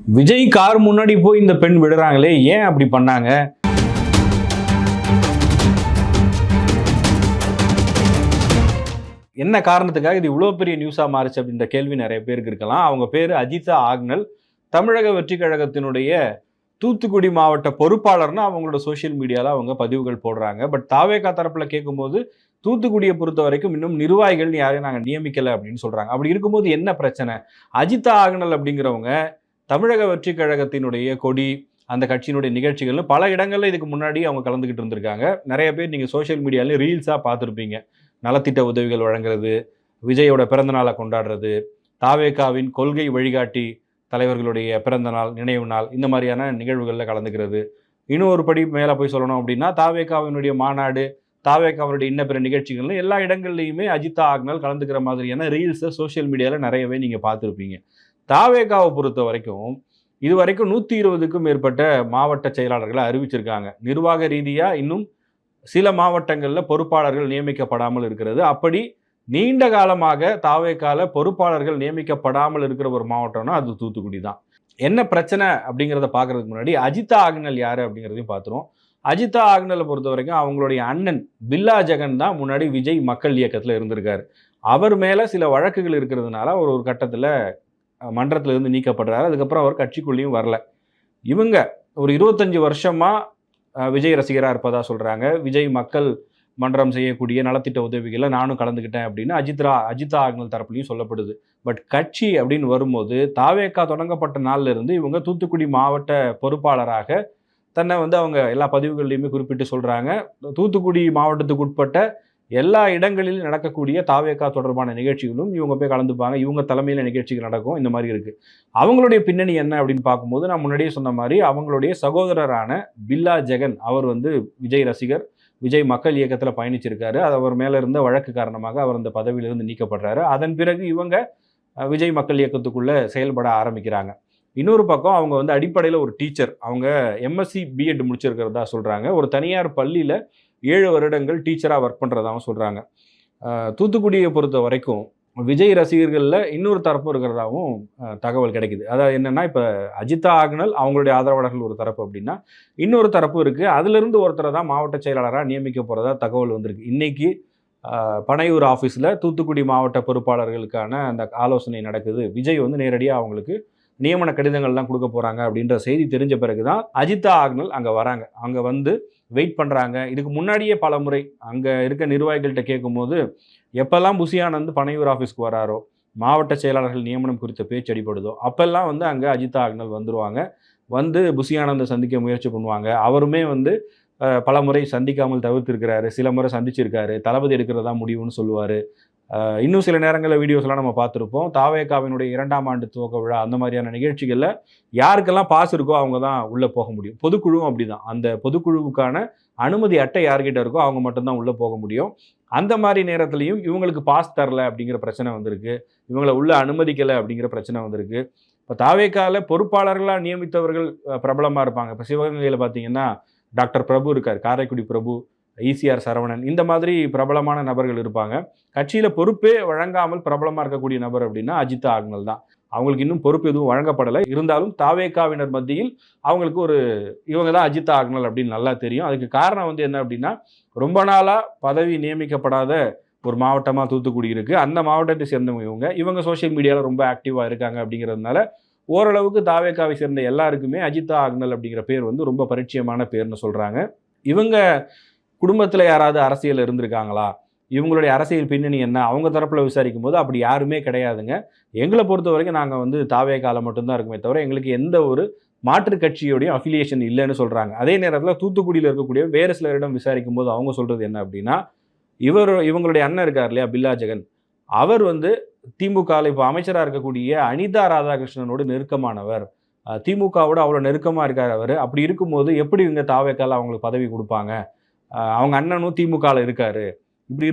Vijay car முன்னாடி போய் இந்த பெண் விடுறாங்களே, ஏன் அப்படி பண்ணாங்க? என்ன காரணத்துக்காக இது இவ்வளோ பெரிய நியூஸா மாறுச்சு அப்படின்ற கேள்வி நிறைய பேருக்கு இருக்கலாம். அவங்க பேரு அஜிதா ஆக்னல். தமிழக வெற்றி கழகத்தினுடைய தூத்துக்குடி மாவட்ட பொறுப்பாளர்னு அவங்களோட சோசியல் மீடியால அவங்க பதிவுகள் போடுறாங்க. பட் தாவேகா தரப்புல கேட்கும்போது தூத்துக்குடியை பொறுத்த வரைக்கும் இன்னும் நிர்வாகிகள் யாரையும் நாங்கள் நியமிக்கல அப்படின்னு சொல்றாங்க. அப்படி இருக்கும்போது என்ன பிரச்சனை? அஜிதா ஆக்னல் அப்படிங்கிறவங்க தமிழக வெற்றி கழகத்தினுடைய கொடி, அந்த கட்சியினுடைய நிகழ்ச்சிகள்னு பல இடங்கள்ல இதுக்கு முன்னாடி அவங்க கலந்துக்கிட்டு இருந்திருக்காங்க. நிறைய பேர் நீங்க சோசியல் மீடியால ரீல்ஸா பார்த்துருப்பீங்க. நலத்திட்ட உதவிகள் வழங்குறது, விஜயோட பிறந்த நாளை கொண்டாடுறது, தாவேகாவின் கொள்கை வழிகாட்டி தலைவர்களுடைய பிறந்த நாள், நினைவு நாள், இந்த மாதிரியான நிகழ்வுகளில் கலந்துக்கிறது. இன்னும் ஒரு படி மேலே போய் சொல்லணும் அப்படின்னா, தாவேகாவினுடைய மாநாடு, தாவேகாவினுடைய இன்ன பிற நிகழ்ச்சிகள்னு எல்லா இடங்கள்லையுமே அஜிதா ஆக்னல் கலந்துக்கிற மாதிரியான ரீல்ஸை சோசியல் மீடியாவில் நிறையவே நீங்கள் பார்த்துருப்பீங்க. தாவேகாவை பொறுத்த வரைக்கும் இதுவரைக்கும் 120க்கும் மேற்பட்ட மாவட்ட செயலாளர்களை அறிவிச்சிருக்காங்க. நிர்வாக ரீதியாக இன்னும் சில மாவட்டங்களில் பொறுப்பாளர்கள் நியமிக்கப்படாமல் இருக்கிறது. அப்படி நீண்ட காலமாக தாவேகால பொறுப்பாளர்கள் நியமிக்கப்படாமல் இருக்கிற ஒரு மாவட்டம்னா அது தூத்துக்குடி தான். என்ன பிரச்சனை அப்படிங்கிறத பார்க்கறதுக்கு முன்னாடி அஜிதா ஆக்னல் யார் அப்படிங்கிறதையும் பார்த்துருவோம். அஜிதா ஆக்னலை பொறுத்த வரைக்கும் அவங்களுடைய அண்ணன் பில்லா ஜெகன் தான் முன்னாடி விஜய் மக்கள் இயக்கத்தில் இருந்திருக்காரு. அவர் மேலே சில வழக்குகள் இருக்கிறதுனால ஒரு கட்டத்தில் மன்றத்தில் இருந்து நீக்கப்படுறாரு. அதுக்கப்புறம் அவர் கட்சிக்குள்ளேயும் வரல. இவங்க ஒரு 25 வருஷமா விஜய் ரசிகராக இருப்பதா சொல்கிறாங்க. விஜய் மக்கள் மன்றம் செய்யக்கூடிய நலத்திட்ட உதவிகளை நானும் கலந்துக்கிட்டேன் அப்படின்னு அஜிதா ஆக்னல் தரப்புலையும் சொல்லப்படுது. பட் கட்சி அப்படின்னு வரும்போது தாவேகா தொடங்கப்பட்ட நாள்ல இருந்து இவங்க தூத்துக்குடி மாவட்ட பொறுப்பாளராக தன்னை அவங்க எல்லா பதிவுகள்லையுமே குறிப்பிட்டு சொல்கிறாங்க. தூத்துக்குடி மாவட்டத்துக்கு உட்பட்ட எல்லா இடங்களிலும் நடக்கக்கூடிய தாவேகா தொடர்பான நிகழ்ச்சிகளும் இவங்க போய் கலந்துப்பாங்க. இவங்க தலைமையில் நிகழ்ச்சிகள் நடக்கும். இந்த மாதிரி இருக்குது. அவங்களுடைய பின்னணி என்ன அப்படின்னு பார்க்கும்போது நான் முன்னாடியே சொன்ன மாதிரி அவங்களுடைய சகோதரரான பில்லா ஜெகன் அவர் விஜய் ரசிகர், விஜய் மக்கள் இயக்கத்தில் பயணிச்சிருக்காரு. அது அவர் மேலே இருந்த வழக்கு காரணமாக அவர் அந்த பதவியிலிருந்து நீக்கப்படுறாரு. அதன் பிறகு இவங்க விஜய் மக்கள் இயக்கத்துக்குள்ளே செயல்பட ஆரம்பிக்கிறாங்க. இன்னொரு பக்கம் அவங்க அடிப்படையில் ஒரு டீச்சர். அவங்க எம்எஸ்சி பிஎட் முடிச்சிருக்கிறதா சொல்கிறாங்க. ஒரு தனியார் பள்ளியில் 7 வருடங்கள் டீச்சராக ஒர்க் பண்ணுறதாகவும் சொல்கிறாங்க. தூத்துக்குடியை பொறுத்த வரைக்கும் விஜய் ரசிகர்களில் இன்னொரு தரப்பு இருக்கிறதாகவும் தகவல் கிடைக்குது. அதாவது என்னென்னா, இப்போ அஜிதா ஆக்னல் அவங்களுடைய ஆதரவாளர்கள் ஒரு தரப்பு அப்படின்னா, இன்னொரு தரப்பு இருக்குது. அதிலிருந்து ஒருத்தரை தான் மாவட்ட செயலாளராக நியமிக்க போகிறதா தகவல் வந்திருக்கு. இன்றைக்கி பனையூர் ஆஃபீஸில் தூத்துக்குடி மாவட்ட பொறுப்பாளர்களுக்கான அந்த ஆலோசனை நடக்குது. விஜய் நேரடியாக அவங்களுக்கு நியமன கடிதங்கள்லாம் கொடுக்க போகிறாங்க அப்படின்ற செய்தி தெரிஞ்ச பிறகு தான் அஜிதா ஆக்னல் அங்கே வராங்க. அங்கே வெயிட் பண்ணுறாங்க. இதுக்கு முன்னாடியே பல முறை அங்கே இருக்க நிர்வாகிகள்கிட்ட கேட்கும்போது, எப்போல்லாம் புசி ஆனந்த் பனையூர் ஆஃபீஸ்க்கு வராரோ, மாவட்ட செயலாளர்கள் நியமனம் குறித்த பேச்சு அடிப்படுதோ, அப்போல்லாம் அங்கே அஜிதா ஆக்னல் வந்துருவாங்க. புசி ஆனந்தை சந்திக்க முயற்சி பண்ணுவாங்க. அவருமே பல முறை சந்திக்காமல் தவிர்த்திருக்கிறாரு. சில முறை சந்திச்சிருக்காரு. தளபதி எடுக்கிறதா முடிவுன்னு சொல்லுவார். இன்னும் சில நேரங்களில் வீடியோஸ்லாம் நம்ம பார்த்துருப்போம். தாவேகாவினுடைய 2ஆம் ஆண்டு துவக்க விழா அந்த மாதிரியான நிகழ்ச்சிகளில் யாருக்கெல்லாம் பாஸ் இருக்கோ அவங்க தான் உள்ளே போக முடியும். பொதுக்குழுவும் அப்படி தான். அந்த பொதுக்குழுவுக்கான அனுமதி அட்டை யார்கிட்ட இருக்கோ அவங்க மட்டும்தான் உள்ளே போக முடியும். அந்த மாதிரி நேரத்துலையும் இவங்களுக்கு பாஸ் தரல அப்படிங்கிற பிரச்சனை வந்திருக்கு. இவங்களை உள்ளே அனுமதிக்கலை அப்படிங்கிற பிரச்சனை வந்திருக்கு. இப்போ தாவேகாவில் பொறுப்பாளர்களாக நியமித்தவர்கள் பிரபலமாக இருப்பாங்க. இப்போ சிவகங்கையில் பார்த்தீங்கன்னா டாக்டர் பிரபு இருக்கார், காரைக்குடி பிரபு, ஈசிஆர் சரவணன், இந்த மாதிரி பிரபலமான நபர்கள் இருப்பாங்க. கட்சியில் பொறுப்பே வழங்காமல் பிரபலமாக இருக்கக்கூடிய நபர் அப்படின்னா அஜிதா ஆக்னல் தான். அவங்களுக்கு இன்னும் பொறுப்பு எதுவும் வழங்கப்படலை. இருந்தாலும் தாவேகாவினர் மத்தியில் அவங்களுக்கு இவங்க தான் அஜிதா ஆக்னல் அப்படின்னு நல்லா தெரியும். அதுக்கு காரணம் என்ன அப்படின்னா, ரொம்ப நாளாக பதவி நியமிக்கப்படாத ஒரு மாவட்டமாக தூத்துக்குடி இருக்குது. அந்த மாவட்டத்தை சேர்ந்தவங்க இவங்க சோஷியல் மீடியாவில் ரொம்ப ஆக்டிவாக இருக்காங்க. அப்படிங்கிறதுனால ஓரளவுக்கு தாவேகாவை சேர்ந்த எல்லாருக்குமே அஜிதா ஆக்னல் அப்படிங்கிற பேர் ரொம்ப பரிச்சயமான பேர்னு சொல்கிறாங்க. இவங்க குடும்பத்தில் யாராவது அரசியல் இருந்திருக்காங்களா, இவங்களுடைய அரசியல் பின்னணி என்ன, அவங்க தரப்பில் விசாரிக்கும் போது அப்படி யாருமே கிடையாதுங்க. எங்களை பொறுத்த வரைக்கும் நாங்கள் தாவேகால மட்டும்தான் இருக்குமே தவிர எங்களுக்கு எந்த ஒரு மாற்று கட்சியோடைய அஃபிலியேஷன் இல்லைன்னு சொல்கிறாங்க. அதே நேரத்தில் தூத்துக்குடியில் இருக்கக்கூடிய வேறு சிலரிடம் விசாரிக்கும் போது அவங்க சொல்கிறது என்ன அப்படின்னா, இவங்களுடைய அண்ணன் இருக்கார் இல்லையா பில்லா ஜெகன், அவர் திமுகவில் இப்போ அமைச்சராக இருக்கக்கூடிய அனிதா ராதாகிருஷ்ணனோடு நெருக்கமானவர். திமுகவோட அவ்வளோ நெருக்கமாக இருக்கார் அவர். அப்படி இருக்கும்போது எப்படி இவங்க தாவேகால அவங்களுக்கு பதவி கொடுப்பாங்க? அவங்க அண்ணனும் திமுகவில் இருக்காரு. இப்படி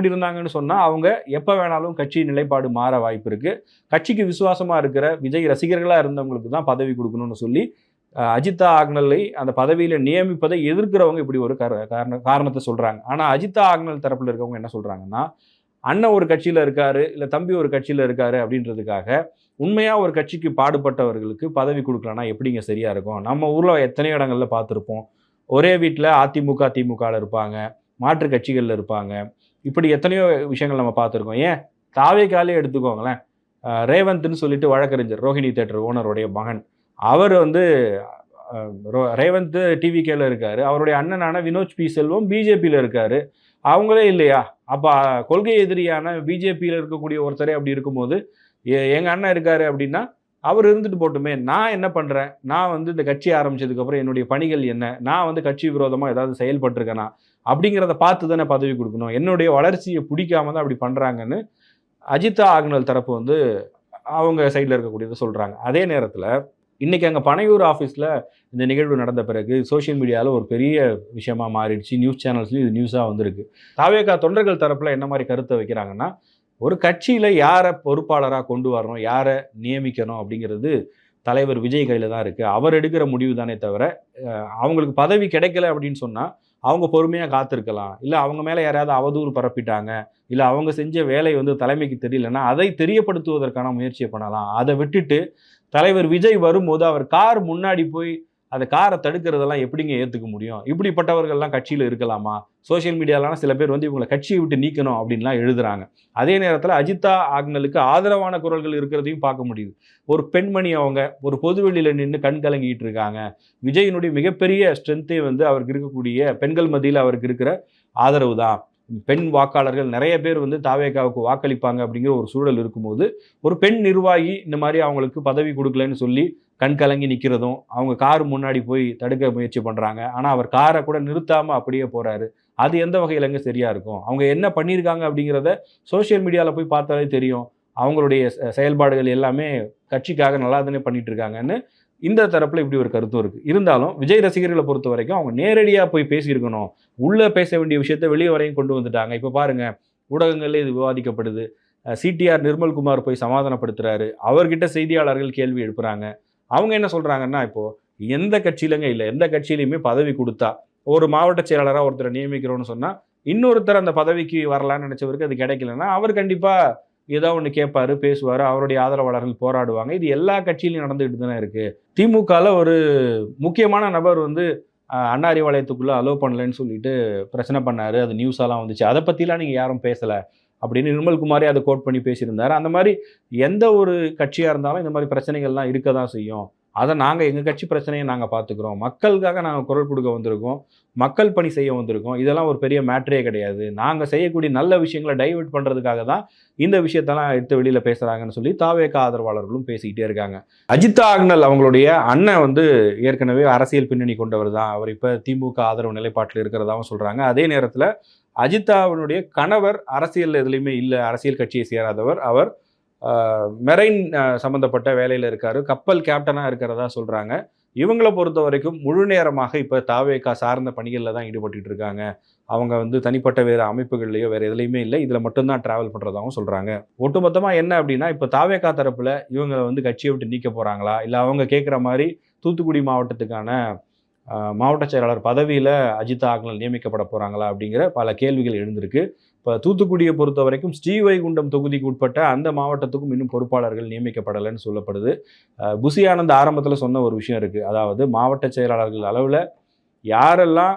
இருந்தாங்கன்னு சொன்னால் அவங்க எப்போ வேணாலும் கட்சி நிலைப்பாடு மாற வாய்ப்பு இருக்குது. கட்சிக்கு விசுவாசமாக இருக்கிற விஜய் ரசிகர்களாக இருந்தவங்களுக்கு தான் பதவி கொடுக்கணும்னு சொல்லி அஜிதா ஆக்னலை அந்த பதவியில் நியமிப்பதை எதிர்க்கிறவங்க இப்படி ஒரு காரணத்தை சொல்கிறாங்க. ஆனால் அஜிதா ஆக்னல் தரப்பில் இருக்கவங்க என்ன சொல்கிறாங்கன்னா, அண்ணன் ஒரு கட்சியில் இருக்காரு, இல்லை தம்பி ஒரு கட்சியில் இருக்காரு அப்படின்றதுக்காக உண்மையாக ஒரு கட்சிக்கு பாடுபட்டவர்களுக்கு பதவி கொடுக்கலன்னா எப்படிங்க சரியா இருக்கும்? நம்ம ஊரில் எத்தனையோ இடங்கள்ல பார்த்துருப்போம். ஒரே வீட்டில் அதிமுக, திமுகவில் இருப்பாங்க, மாற்று கட்சிகளில் இருப்பாங்க. இப்படி எத்தனையோ விஷயங்கள் நம்ம பார்த்துருக்கோம். ஏன் தாவேக்காலே எடுத்துக்கோங்களேன். ரேவந்த்ன்னு சொல்லிட்டு வழக்கறிஞர், ரோஹிணி தியேட்டர் ஓனருடைய மகன். அவர் வந்து ரேவந்த் டிவிகேல இருக்காரு. அவருடைய அண்ணனான வினோத் பி செல்வம் பிஜேபியில் இருக்காரு. அவங்களே இல்லையா? அப்போ கொள்கை எதிரியான பிஜேபியில் இருக்கக்கூடிய ஒருத்தரே அப்படி இருக்கும்போது, எங்கள் அண்ணன் இருக்காரு அப்படின்னா அவர் இருந்துட்டு போட்டுமே. நான் என்ன பண்ணுறேன்? நான் வந்து இந்த கட்சி ஆரம்பிச்சதுக்கப்புறம் என்னுடைய பணிகள் என்ன? நான் வந்து கட்சி விரோதமாக ஏதாவது செயல்பட்டிருக்கேனா? அப்படிங்கிறத பார்த்து தானே பதவி கொடுக்கணும். என்னுடைய வளர்ச்சியை பிடிக்காம தான் அப்படி பண்ணுறாங்கன்னு அஜிதா ஆக்னல் தரப்பு வந்து அவங்க சைடில் இருக்கக்கூடியதை சொல்கிறாங்க. அதே நேரத்தில் இன்னைக்கு அங்கே பனையூர் ஆஃபீஸில் இந்த நிகழ்வு நடந்த பிறகு சோஷியல் மீடியாவில் ஒரு பெரிய விஷயமா மாறிடுச்சு. நியூஸ் சேனல்ஸ்லையும் இது நியூஸாக வந்திருக்கு. தாவேகா தொண்டர்கள் தரப்பில் என்ன மாதிரி கருத்தை வைக்கிறாங்கன்னா, ஒரு கட்சியில் யாரை பொறுப்பாளராக கொண்டு வரணும், யாரை நியமிக்கணும் அப்படிங்கிறது தலைவர் விஜய் கையில் தான் இருக்குது. அவர் எடுக்கிற முடிவு தானே தவிர, அவங்களுக்கு பதவி கிடைக்கல அப்படின்னு சொன்னால் அவங்க பொறுமையாக காத்திருக்கலாம். இல்லை அவங்க மேலே யாராவது அவதூறு பரப்பிட்டாங்க, இல்லை அவங்க செஞ்ச வேலை வந்து தலைமைக்கு தெரியலன்னா அதை தெரியப்படுத்துவதற்கான முயற்சியை பண்ணலாம். அதை விட்டுட்டு தலைவர் விஜய் வரும்போது அவர் கார் முன்னாடி போய் அந்த காரை தடுக்கிறதெல்லாம் எப்படிங்க ஏற்றுக்க முடியும்? இப்படிப்பட்டவர்கள்லாம் கட்சியில் இருக்கலாமா? சோஷியல் மீடியாலாம் சில பேர் வந்து இவங்களை கட்சியை விட்டு நீக்கணும் அப்படின்லாம் எழுதுறாங்க. அதே நேரத்தில் அஜிதா ஆக்னலுக்கு ஆதரவான குரல்கள் இருக்கிறதையும் பார்க்க முடியுது. ஒரு பெண்மணி அவங்க ஒரு பொதுவெளியில் நின்று கண் கலங்கிட்டு இருக்காங்க. விஜயினுடைய மிகப்பெரிய ஸ்ட்ரென்த்தே வந்து அவருக்கு இருக்கக்கூடிய பெண்கள் மத்தியில் அவருக்கு இருக்கிற ஆதரவு தான். பெண் வாக்காளர்கள் நிறைய பேர் வந்து தாவேகாவுக்கு வாக்களிப்பாங்க அப்படிங்கிற ஒரு சூழல் இருக்கும்போது, ஒரு பெண் நிர்வாகி இந்த மாதிரி அவங்களுக்கு பதவி கொடுக்கலன்னு சொல்லி கண் கலங்கி நிற்கிறதும், அவங்க கார் முன்னாடி போய் தடுக்க முயற்சி பண்ணுறாங்க. ஆனால் அவர் காரை கூட நிறுத்தாமல் அப்படியே போகிறாரு. அது எந்த வகையிலங்க சரியாக இருக்கும்? அவங்க என்ன பண்ணியிருக்காங்க அப்படிங்கிறத சோஷியல் மீடியாவில் போய் பார்த்தாலே தெரியும். அவங்களுடைய செயல்பாடுகள் எல்லாமே கட்சிக்காக நல்லா தானே பண்ணிட்டு இருக்காங்கன்னு இந்த தரப்பில் இப்படி ஒரு கருத்தும் இருக்குது. இருந்தாலும் விஜய் ரசிகர்களை பொறுத்த வரைக்கும் அவங்க நேரடியாக போய் பேசியிருக்கணும். உள்ளே பேச வேண்டிய விஷயத்தை வெளியே வரையும் கொண்டு வந்துட்டாங்க. இப்போ பாருங்கள், ஊடகங்களில் இது விவாதிக்கப்படுது. சிடிஆர் நிர்மல்குமார் போய் சமாதானப்படுத்துகிறாரு. அவர்கிட்ட செய்தியாளர்கள் கேள்வி எழுப்புறாங்க. அவங்க என்ன சொல்கிறாங்கன்னா, இப்போது எந்த கட்சியிலங்க இல்லை, எந்த கட்சியிலையுமே பதவி கொடுத்தா ஒரு மாவட்ட செயலாளராக ஒருத்தரை நியமிக்கிறோன்னு சொன்னால் இன்னொருத்தர் அந்த பதவிக்கு வரலான்னு நினச்சவருக்கு அது கிடைக்கலன்னா அவர் கண்டிப்பாக ஏதோ ஒன்று கேட்பாரு, பேசுவார், அவருடைய ஆதரவாளர்கள் போராடுவாங்க. இது எல்லா கட்சியிலையும் நடந்துகிட்டு தானே இருக்குது. திமுகவில் ஒரு முக்கியமான நபர் வந்து அண்ணா அறிவாலயத்துக்குள்ளே அலோவ் பண்ணலன்னு சொல்லிட்டு பிரச்சனை பண்ணார். அது நியூஸாலாம் வந்துச்சு. அதை பற்றிலாம் நீங்கள் யாரும் பேசலை அப்படின்னு நிர்மல்குமாரே அதை கோட் பண்ணி பேசியிருந்தார். அந்த மாதிரி எந்த ஒரு கட்சியாக இருந்தாலும் இந்த மாதிரி பிரச்சனைகள்லாம் இருக்க தான் செய்யும். அதை நாங்கள் எங்கள் கட்சி பிரச்சனையை நாங்கள் பார்த்துக்குறோம். மக்களுக்காக நாங்கள் குரல் கொடுக்க வந்திருக்கோம். மக்கள் பணி செய்ய வந்திருக்கோம். இதெல்லாம் ஒரு பெரிய மேட்ரே கிடையாது. நாங்கள் செய்யக்கூடிய நல்ல விஷயங்களை டைவர்ட் பண்ணுறதுக்காக தான் இந்த விஷயத்தெல்லாம் எடுத்து வெளியில் பேசுகிறாங்கன்னு சொல்லி தாவேகா ஆதரவாளர்களும் பேசிக்கிட்டே இருக்காங்க. அஜிதா ஆக்னல் அவங்களுடைய அண்ணன் வந்து ஏற்கனவே அரசியல் பின்னணி கொண்டவர் தான். அவர் இப்போ திமுக ஆதரவு நிலைப்பாட்டில் இருக்கிறதாகவும் சொல்கிறாங்க. அதே நேரத்தில் அஜிதாவினுடைய கணவர் அரசியல் எதுலையுமே இல்லை, அரசியல் கட்சியை சேராதவர். அவர் மெரைன் சம்மந்தப்பட்ட வேலையில் இருக்கார், கப்பல் கேப்டனாக இருக்கிறதா சொல்கிறாங்க. இவங்களை பொறுத்த வரைக்கும் முழு நேரமாக இப்போ தாவேகா சார்ந்த பணிகளில் தான் ஈடுபட்டு இருக்காங்க. அவங்க வந்து தனிப்பட்ட வேறு அமைப்புகள்லையோ வேறு எதுலையுமே இல்லை, இதில் மட்டும்தான் ட்ராவல் பண்ணுறதாகவும் சொல்கிறாங்க. ஒட்டுமொத்தமாக என்ன அப்படின்னா, இப்போ தாவேகா தரப்பில் இவங்க வந்து கட்சியை விட்டு நீக்க போகிறாங்களா, இல்லை அவங்க கேட்குற மாதிரி தூத்துக்குடி மாவட்டத்துக்கான மாவட்ட செயலாளர் பதவியில் அஜிதா ஆக்னல் நியமிக்கப்பட போகிறாங்களா அப்படிங்கிற பல கேள்விகள் எழுந்திருக்கு. இப்போ தூத்துக்குடியை பொறுத்த வரைக்கும் ஸ்ரீவைகுண்டம் தொகுதிக்கு உட்பட்ட அந்த மாவட்டத்துக்கும் இன்னும் பொறுப்பாளர்கள் நியமிக்கப்படலைன்னு சொல்லப்படுது. புசி ஆனந்த் ஆரம்பத்தில் சொன்ன ஒரு விஷயம் இருக்குது. அதாவது மாவட்ட செயலாளர்கள் அளவில் யாரெல்லாம்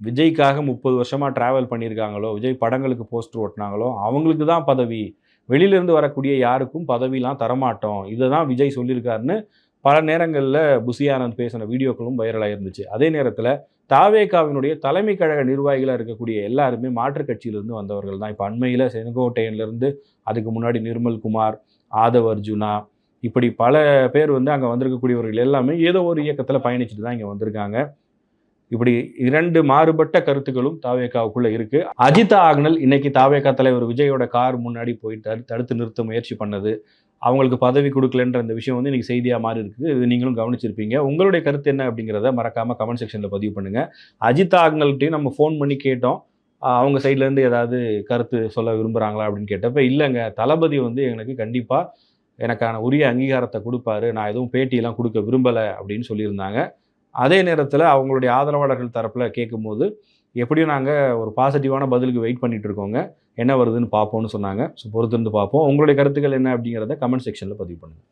விஜய்க்காக 30 வருஷமாக ட்ராவல் பண்ணியிருக்காங்களோ, விஜய் படங்களுக்கு போஸ்டர் ஓட்டினாங்களோ அவங்களுக்கு தான் பதவி, வெளியிலேருந்து வரக்கூடிய யாருக்கும் பதவிலாம் தரமாட்டோம், இதை தான் விஜய் சொல்லியிருக்காருன்னு பல நேரங்களில் புசி ஆனந்த் பேசின வீடியோக்களும் வைரலாக இருந்துச்சு. அதே நேரத்தில் தாவேகாவினுடைய தலைமை கழக நிர்வாகிகளாக இருக்கக்கூடிய எல்லாருமே மாற்றுக் கட்சியிலிருந்து வந்தவர்கள் தான். இப்போ அண்மையில் செங்கோட்டையன்லேருந்து, அதுக்கு முன்னாடி நிர்மல்குமார், ஆதவ் அர்ஜுனா, இப்படி பல பேர் வந்து அங்கே வந்திருக்கக்கூடியவர்கள் எல்லாமே ஏதோ ஒரு இயக்கத்தில் பயணிச்சுட்டு தான் இங்கே வந்திருக்காங்க. இப்படி இரண்டு மாறுபட்ட கருத்துக்களும் தாவேகாவுக்குள்ளே இருக்குது. அஜிதா ஆக்னல் இன்னைக்கு தாவேகா தலைவர் விஜயோட கார் முன்னாடி போய் தடுத்து நிறுத்த முயற்சி பண்ணது, அவங்களுக்கு பதவி கொடுக்கலன்ற அந்த விஷயம் வந்து இன்றைக்கி செய்தியாக மாறி இருக்குது. இது நீங்களும் கவனிச்சிருப்பீங்க. உங்களுடைய கருத்து என்ன அப்படிங்கிறத மறக்காமல் கமெண்ட் செக்ஷனில் பதிவு பண்ணுங்கள். அஜிதா ஆக்னல்கிட்டையும் நம்ம ஃபோன் பண்ணி கேட்டோம், அவங்க சைட்லேருந்து ஏதாவது கருத்து சொல்ல விரும்புகிறாங்களா அப்படின்னு கேட்டப்போ, இல்லைங்க, தளபதி வந்து எனக்கு கண்டிப்பாக எனக்கான உரிய அங்கீகாரத்தை கொடுப்பாரு, நான் எதுவும் பேட்டியெல்லாம் கொடுக்க விரும்பலை அப்படின்னு சொல்லியிருந்தாங்க. அதே நேரத்தில் அவங்களுடைய ஆதரவாளர்கள் தரப்பில் கேட்கும்போது, எப்படியும் நாங்கள் ஒரு பாசிட்டிவான பதிலுக்கு வெயிட் பண்ணிகிட்டு இருக்கோங்க, என்ன வருதுன்னு பார்ப்போம்னு சொன்னாங்க. ஸோ பொறுத்திருந்து பார்ப்போம். உங்களுடைய கருத்துக்கள் என்ன அப்படிங்கிறத கமெண்ட் செக்ஷனில் பதிவு பண்ணுங்கள்.